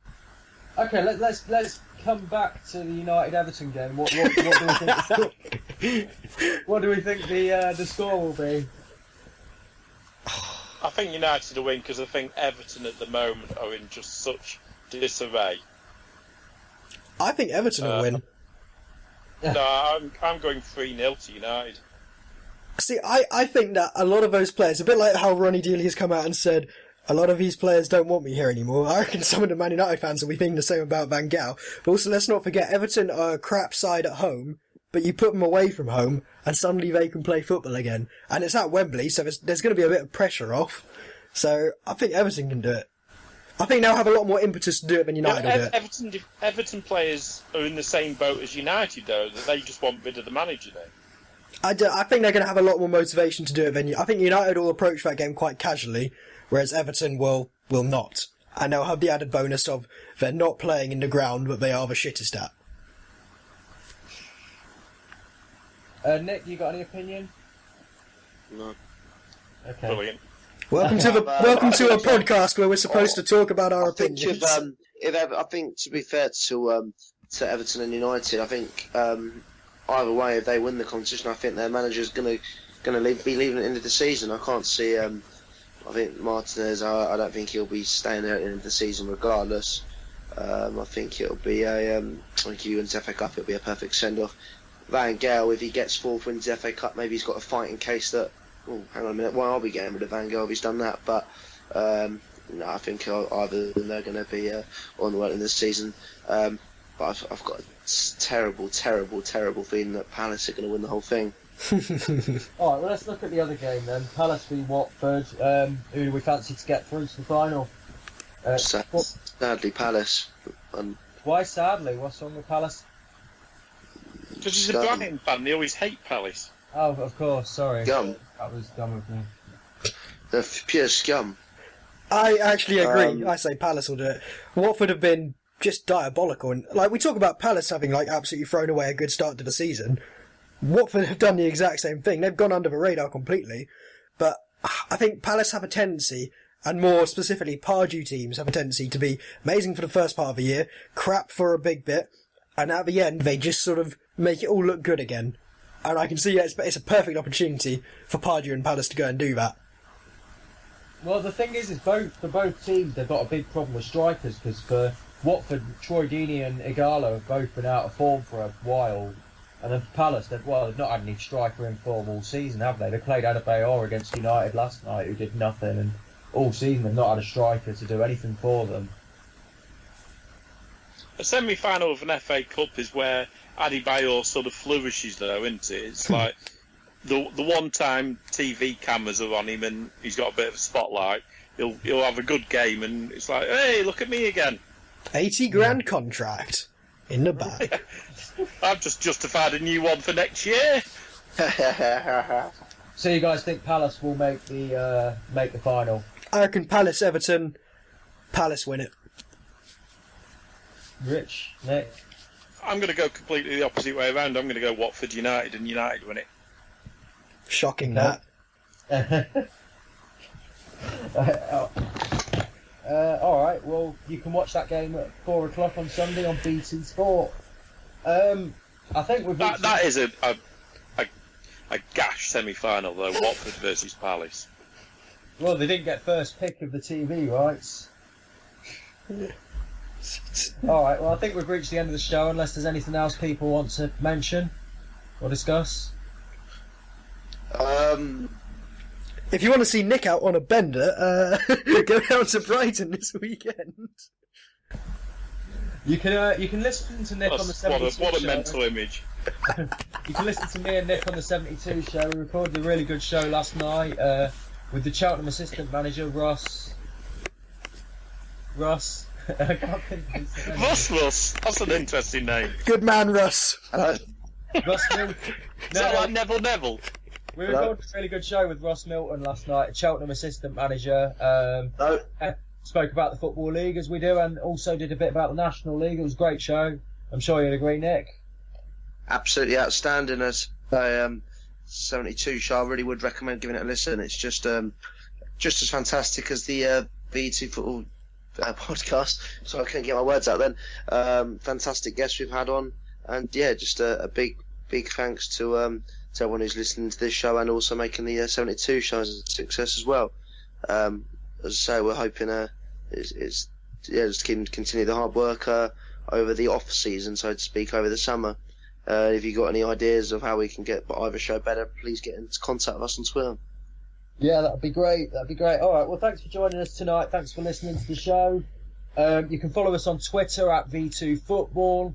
Speaker 1: Okay, let's come back to the United-Everton game. What do we think? What do we think the score will be?
Speaker 4: I think United will win because I think Everton at the moment are in just such disarray.
Speaker 3: I think Everton will win.
Speaker 4: No, I'm going 3-0 to United.
Speaker 3: See, I think that a lot of those players, a bit like how Ronny Deila has come out and said, a lot of these players don't want me here anymore. I reckon some of the Man United fans will be thinking the same about Van Gaal. But also, let's not forget, Everton are a crap side at home, but you put them away from home, and suddenly they can play football again. And it's at Wembley, so there's going to be a bit of pressure off. So, I think Everton can do it. I think they'll have a lot more impetus to do it than United will do it.
Speaker 4: Everton players are in the same boat as United, though, that they just want rid of the manager then.
Speaker 3: I think they're going to have a lot more motivation to do it than I think United will approach that game quite casually, whereas Everton will not. And they'll have the added bonus of they're not playing in the ground, but they are the shittest at.
Speaker 1: Nick, you got any opinion?
Speaker 2: No.
Speaker 1: Okay.
Speaker 4: Brilliant.
Speaker 3: Welcome to a podcast where we're supposed to talk about our opinions.
Speaker 2: I think to be fair to Everton and United, I think either way, if they win the competition, I think their manager's gonna be leaving at the end of the season. I can't see. I think Martinez. I don't think he'll be staying there at the end of the season regardless. I think it'll be I think he wins the FA Cup. It'll be a perfect send off. Van Gaal, if he gets fourth, wins the FA Cup, maybe he's got a fight in case that. Oh, hang on a minute. Why are we getting rid of Van Gaal if he's done that? But no, I think either of them are going to be on the way in this season. But I've got a terrible feeling that Palace are going to win the whole thing.
Speaker 1: All right, well, let's look at the other game then. Palace v Watford. Who do we fancy to get through to the final?
Speaker 2: Sadly, Palace.
Speaker 1: Why sadly? What's wrong with Palace?
Speaker 4: Because he's a Brighton fan, they always hate Palace.
Speaker 1: Oh, of course, sorry.
Speaker 2: Scum.
Speaker 1: That was dumb of me.
Speaker 2: They're pure scum.
Speaker 3: I actually agree. I say Palace will do it. Watford have been just diabolical. And like we talk about Palace having like absolutely thrown away a good start to the season. Watford have done the exact same thing. They've gone under the radar completely. But I think Palace have a tendency, and more specifically Pardew teams have a tendency to be amazing for the first part of the year, crap for a big bit, and at the end they just sort of make it all look good again. And I can see it's a perfect opportunity for Pardew and Palace to go and do that.
Speaker 1: Well, the thing is for both teams, they've got a big problem with strikers, because for Watford, Troy Deeney and Igalo have both been out of form for a while. And then for Palace, they've not had any striker in form all season, have they? They played Adebayor against United last night, who did nothing, and all season they've not had a striker to do anything for them.
Speaker 4: A semi-final of an FA Cup is where Adebayor sort of flourishes, though, isn't it? It's like the one time TV cameras are on him and he's got a bit of a spotlight. He'll have a good game and it's like, hey, look at me again.
Speaker 3: 80 grand contract in the bag.
Speaker 4: I've just justified a new one for next year.
Speaker 1: So you guys think Palace will make the final?
Speaker 3: I reckon Palace Everton. Palace win it.
Speaker 1: Rich, Nick.
Speaker 4: I'm going to go completely the opposite way around. I'm going to go Watford United and United win it.
Speaker 3: Shocking that.
Speaker 1: All right. Well, you can watch that game at 4 o'clock on Sunday on BT Sport. I think we've
Speaker 4: that is a gash semi-final though. Watford versus Palace.
Speaker 1: Well, they didn't get first pick of the TV rights. All right. Well, I think we've reached the end of the show. Unless there's anything else people want to mention or discuss.
Speaker 3: If you want to see Nick out on a bender, go down to Brighton this weekend.
Speaker 1: You can listen to Nick on the 72 show.
Speaker 4: What a mental image.
Speaker 1: You can listen to me and Nick on the 72 show. We recorded a really good show last night with the Cheltenham assistant manager, Ross. I can't think of his name.
Speaker 4: Russ. That's an interesting name.
Speaker 3: Good man, Russ.
Speaker 1: Russ Milton.
Speaker 4: Is that like Neville?
Speaker 1: We recorded a really good show with Ross Milton last night, Cheltenham assistant manager. Spoke about the Football League as we do, and also did a bit about the National League. It was a great show. I'm sure you'd agree, Nick.
Speaker 2: Absolutely outstanding. As 72 show, I really would recommend giving it a listen. It's just as fantastic as the BT Football podcast. So I couldn't get my words out then. Fantastic guests we've had on, and yeah, just a big thanks to everyone who's listening to this show and also making the 72 show as a success as well. As I say, we're hoping just continue the hard work over the off season, so to speak, over the summer. If you've got any ideas of how we can get either show better, please get in contact with us on Twitter.
Speaker 1: Yeah, that'd be great. All right, well, thanks for joining us tonight. Thanks for listening to the show. You can follow us on Twitter at V2Football.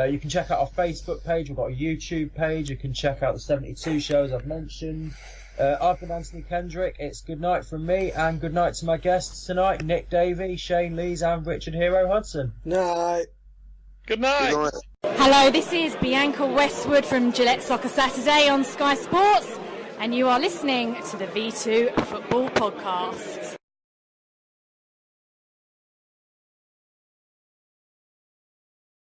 Speaker 1: You can check out our Facebook page. We've got a YouTube page. You can check out the 72 shows I've mentioned. I've been Anthony Kendrick. It's good night from me, and good night to my guests tonight, Nick Davey, Shane Lees, and Richard Hero Hudson.
Speaker 3: Night.
Speaker 4: Good night.
Speaker 2: Good night.
Speaker 5: Hello, this is Bianca Westwood from Gillette Soccer Saturday on Sky Sports, and you are listening to the V2 Football Podcast.